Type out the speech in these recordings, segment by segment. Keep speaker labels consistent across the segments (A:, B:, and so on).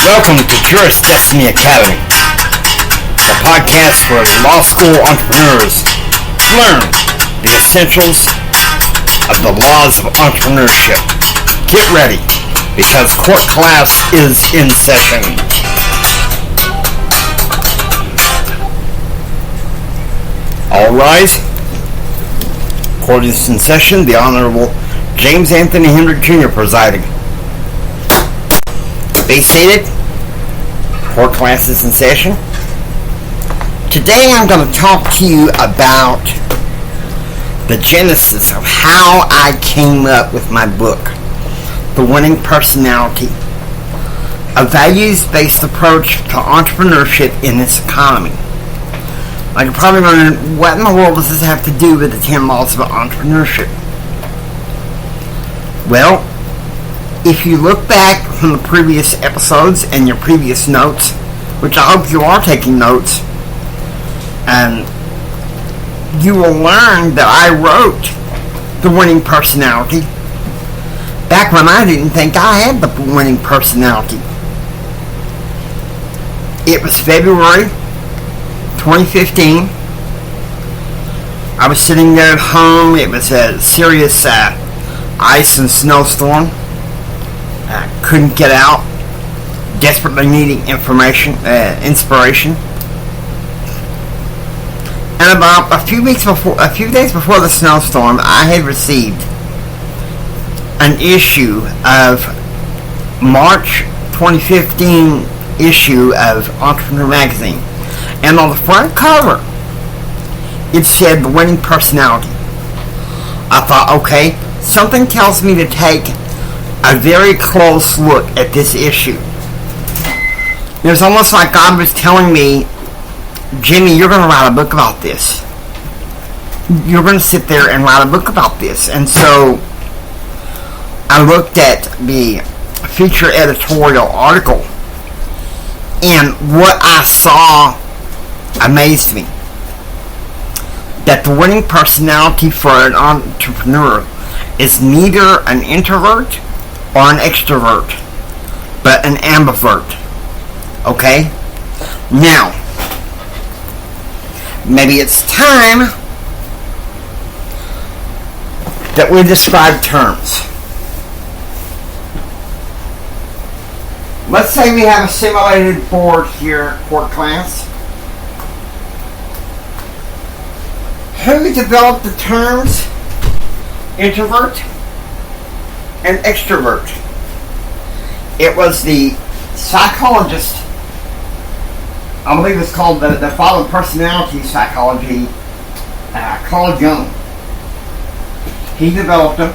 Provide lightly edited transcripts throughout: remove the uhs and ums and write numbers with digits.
A: Welcome to Juris Destiny Academy, the podcast for law school entrepreneurs to learn the essentials of the laws of entrepreneurship. Get ready, because court class is in session. All rise. Court is in session. The Honorable James Anthony Hendrick Jr. presiding. Be seated. Court class is in session. Today I'm going to talk to you about the genesis of how I came up with my book, The Winning Personality, a values-based approach to entrepreneurship in this economy. Like, you're probably wondering, what in the world does this have to do with the 10 laws of entrepreneurship? Well, if you look back from the previous episodes and your previous notes, which I hope you are taking notes, you will learn that I wrote The Winning Personality back when I didn't think I had the winning personality. It was February 2015. I was sitting there at home. It was a serious ice and snowstorm. I couldn't get out, desperately needing inspiration. And about a few days before the snowstorm, I had received an issue of March 2015 issue of Entrepreneur Magazine. And on the front cover, it said The Winning Personality. I thought, okay, something tells me to take a very close look at this issue. It was almost like God was telling me, Jimmy, you're going to write a book about this. You're going to sit there and write a book about this. And so I looked at the feature editorial article, and what I saw amazed me. That the winning personality for an entrepreneur is neither an introvert or an extrovert, but an ambivert. Okay? Now, maybe it's time that we describe terms. Let's say we have a simulated board here, court class. Who developed the terms introvert and extrovert? It was the psychologist, I believe it's called the father of personality psychology, Carl Jung. He developed them.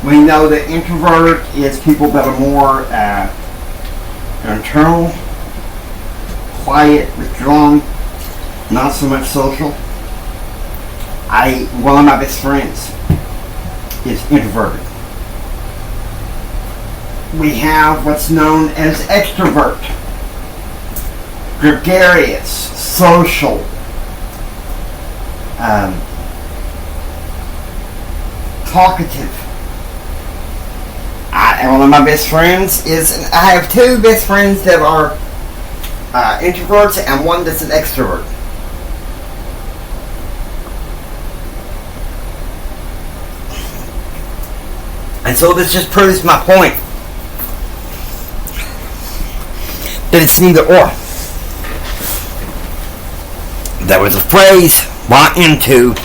A: We know that introvert is people that are more internal, quiet, withdrawn, not so much social. One of my best friends is introverted. We have what's known as extrovert, gregarious, social, talkative. And one of my best friends I have two best friends that are introverts and one that's an extrovert. And so this just proves my point that it's neither or. There was a phrase brought into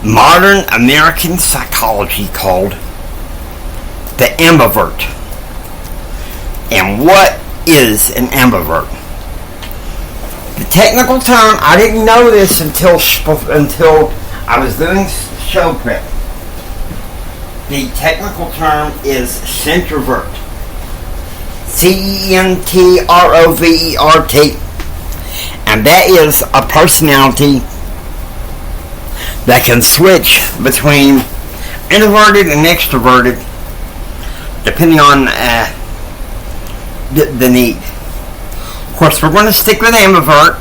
A: modern American psychology called the ambivert. And what is an ambivert? The technical term, I didn't know this until I was doing show prep. The technical term is centrovert. CENTROVERT. And that is a personality that can switch between introverted and extroverted depending on the need. Of course, we're going to stick with ambivert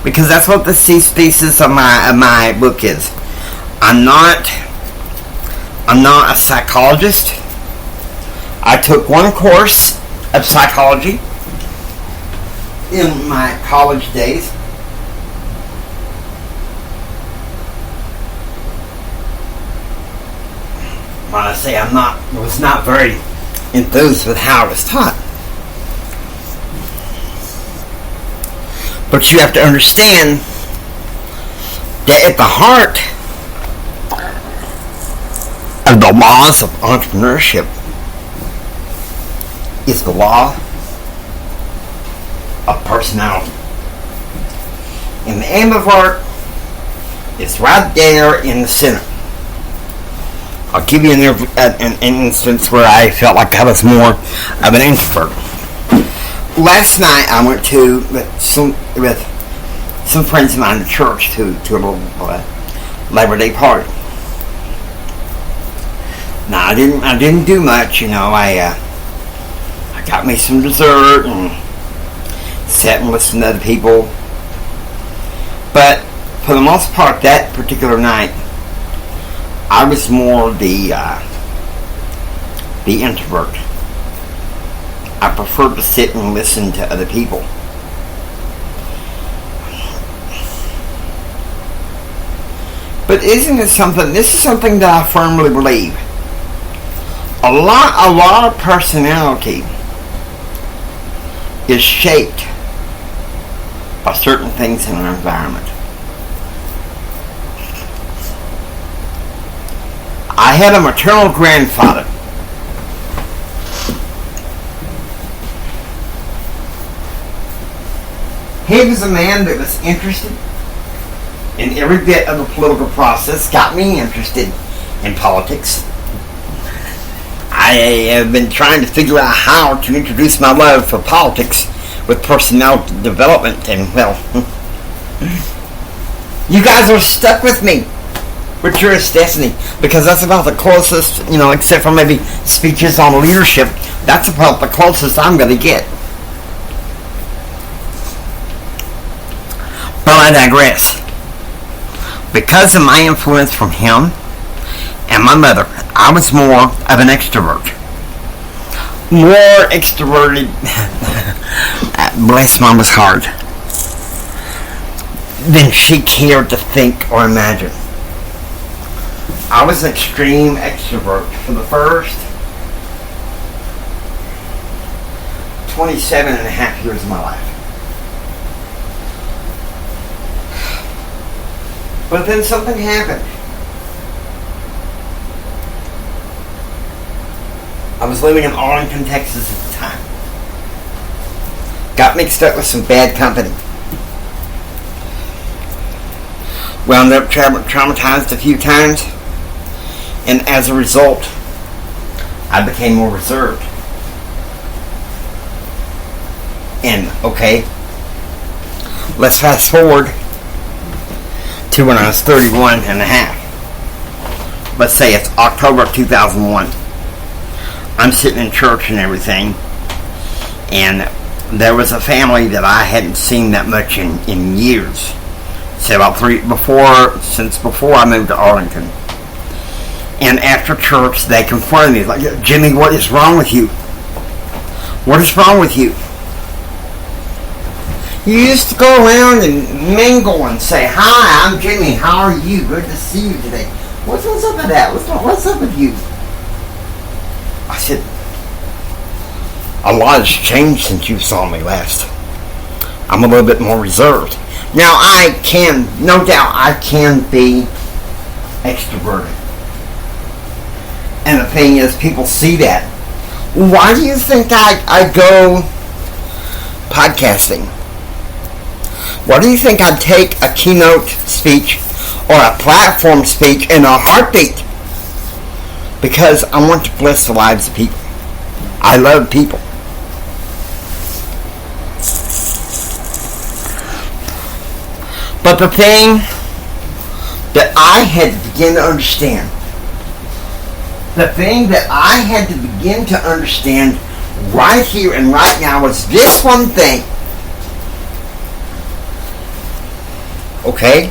A: because that's what the thesis of my book is. I'm not a psychologist. I took one course of psychology in my college days. When I say was not very enthused with how it was taught. But you have to understand that at the heart of the laws of entrepreneurship is the law of personality. And the aim of art is right there in the center. I'll give you an instance where I felt like I was more of an introvert. Last night I went to with some friends of mine to church to a little Labor Day party. Now I didn't do much, I got me some dessert and sat and listened to other people. But for the most part, that particular night, I was more the introvert. I preferred to sit and listen to other people. But isn't it something? This is something that I firmly believe. A lot of personality is shaped by certain things in our environment. I had a maternal grandfather he was a man that was interested in every bit of the political process, got me interested in politics. I have been trying to figure out how to introduce my love for politics with personality development, and well, you guys are stuck with me with Juris Destiny, because that's about the closest, except for maybe speeches on leadership, that's about the closest I'm going to get. But I digress. Because of my influence from him and my mother, I was more of an extrovert. More extroverted. Bless Mama's heart. Than she cared to think or imagine. I was an extreme extrovert for the first 27 and a half years of my life. But then something happened. I was living in Arlington, Texas at the time. Got mixed up with some bad company. Wound up traumatized a few times. And as a result, I became more reserved. And, okay, let's fast forward to when I was 31 and a half. Let's say it's October of 2001. I'm sitting in church and everything, and there was a family that I hadn't seen that much in years. Say about since before I moved to Arlington. And after church, they confronted me, like, Jimmy, what is wrong with you? What is wrong with you? You used to go around and mingle and say, hi, I'm Jimmy, how are you? Good to see you today. What's up with that? What's up with you? I said, a lot has changed since you saw me last. I'm a little bit more reserved. Now, no doubt, I can be extroverted. And the thing is, people see that. Why do you think I go podcasting? Why do you think I take a keynote speech or a platform speech in a heartbeat? Because I want to bless the lives of people. I love people. But the thing that I had to begin to understand, right here and right now was this one thing. Okay?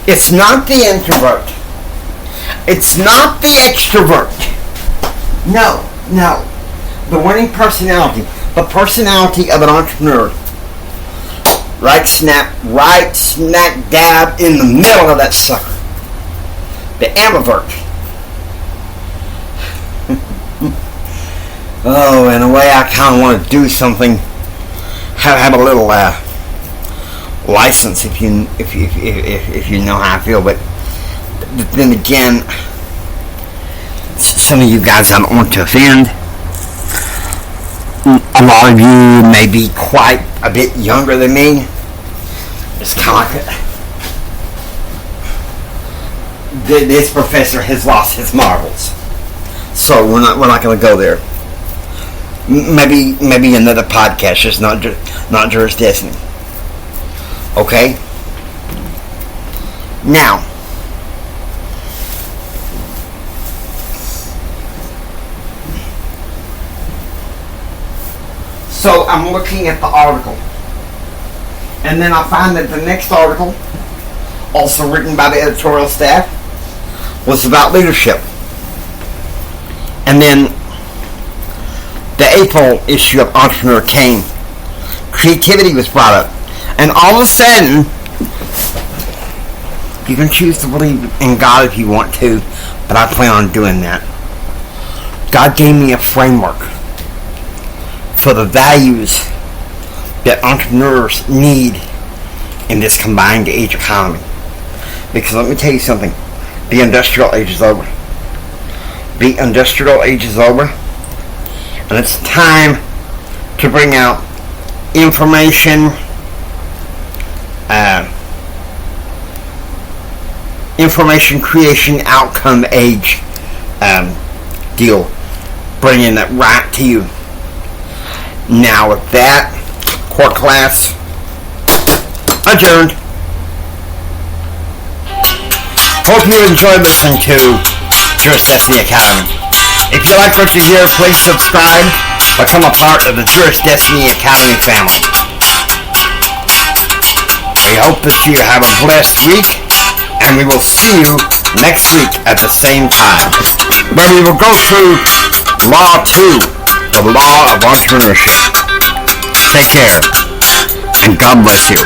A: It's not the introvert. It's not the extrovert. No. the winning personality, the personality of an entrepreneur, right smack dab in the middle of that sucker. The ambivert. Oh, in a way, I kind of want to do something. Have a little license, if you know how I feel. But then again, some of you guys I don't want to offend. A lot of you may be quite a bit younger than me. It's kind of like this professor has lost his marbles, so we're not going to go there. Maybe another podcast, just not Juris Destiny. Okay. Now, so I'm looking at the article, and then I find that the next article, also written by the editorial staff, was about leadership. And then the April issue of Entrepreneur came. Creativity was brought up. And all of a sudden, you can choose to believe in God if you want to, but I plan on doing that. God gave me a framework for the values that entrepreneurs need in this combined age economy. Because let me tell you something, the industrial age is over. The industrial age is over, and it's time to bring out information creation outcome age deal, bringing it right to you. Now with that, core class adjourned. Hope you enjoyed listening to Juris Destiny Academy. If you like what you hear, please subscribe, become a part of the Juris Destiny Academy family. We hope that you have a blessed week, and we will see you next week at the same time, where we will go through Law 2, the Law of Entrepreneurship. Take care, and God bless you.